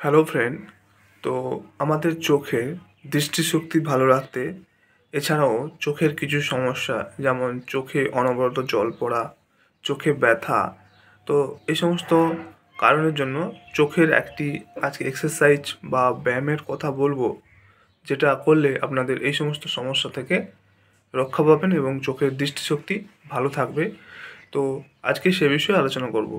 Hello friend. তো আমাদের চোখের দৃষ্টিশক্তি ভালো রাখতে এছাড়াও চোখের কিছু সমস্যা যেমন চোখে অনবরত জল পড়া, চোখে ব্যথা, তো এই সমস্ত কারণের জন্য চোখের একটি আজকে এক্সারসাইজ বা ব্যায়ামের কথা বলবো, যেটা করলে আপনাদের এই সমস্ত সমস্যা থেকে রক্ষা পাবেন এবং চোখের দৃষ্টিশক্তি ভালো থাকবে। তো আজকে সে বিষয়ে আলোচনা করব।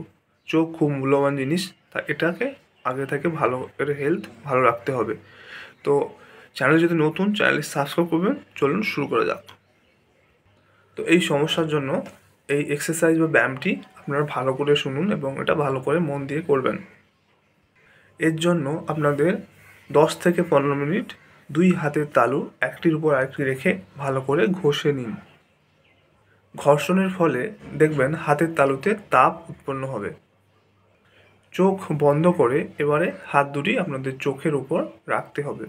চোখ খুব মূল্যবান জিনিস, তা এটাকে আগে থেকে ভালো এর হেলথ ভালো রাখতে হবে। তো চ্যানেল যদি নতুন, চ্যানেলটি সাবস্ক্রাইব করবেন। চলুন শুরু করা যাক। তো এই সমস্যার জন্য এই এক্সারসাইজ বা ব্যায়ামটি আপনারা ভালো করে শুনুন এবং এটা ভালো করে মন দিয়ে করবেন। এর জন্য আপনাদের 10 থেকে 15 মিনিট দুই হাতের তালু একটির উপর আরেকটি রেখে ভালো করে ঘষে নিন। ঘর্ষণের ফলে দেখবেন হাতের তালুতে তাপ উৎপন্ন হবে। চোখ বন্ধ করে এবারে হাত দুটি আপনাদের চোখের উপর রাখতে হবে।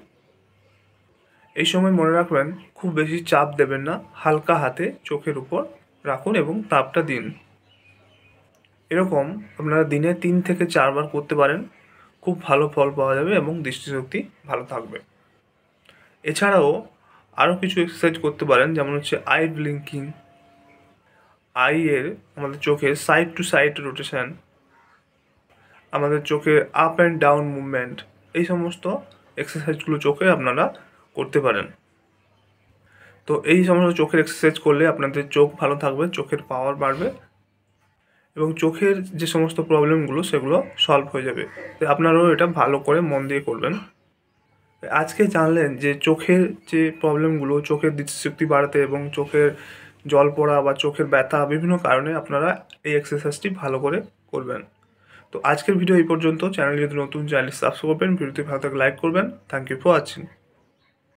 এই সময় মনে রাখবেন, খুব বেশি চাপ দেবেন না, হালকা হাতে চোখের উপর রাখুন এবং তাপটা দিন। এরকম আপনারা দিনে 3 থেকে 4 বার করতে পারেন, খুব ভালো ফল পাওয়া যাবে এবং দৃষ্টিশক্তি ভালো থাকবে। এছাড়াও আরও কিছু এক্সারসাইজ করতে পারেন, যেমন হচ্ছে আই ব্লিঙ্কিং, আমাদের চোখের সাইড টু সাইড রোটেশন, আমাদের চোখের আপ অ্যান্ড ডাউন মুভমেন্ট, এই সমস্ত এক্সারসাইজগুলো চোখে আপনারা করতে পারেন। তো এই সমস্ত চোখের এক্সারসাইজ করলে আপনাদের চোখ ভালো থাকবে, চোখের পাওয়ার বাড়বে এবং চোখের যে সমস্ত প্রবলেমগুলো সেগুলো সলভ হয়ে যাবে। তো আপনারাও এটা ভালো করে মন দিয়ে করবেন। আজকে জানলেন যে চোখের যে প্রবলেমগুলো, চোখের দৃষ্টিশক্তি বাড়াতে এবং চোখের জল পড়া বা চোখের ব্যথা বিভিন্ন কারণে আপনারা এই এক্সারসাইজটি ভালো করে করবেন। তো আজকের ভিডিও এই পর্যন্ত। চ্যানেল যদি নতুন, চ্যানেলটি সাবস্ক্রাইব করবেন, ভিডিওতে ভালো থাকলে লাইক করবেন। Thank you for watching.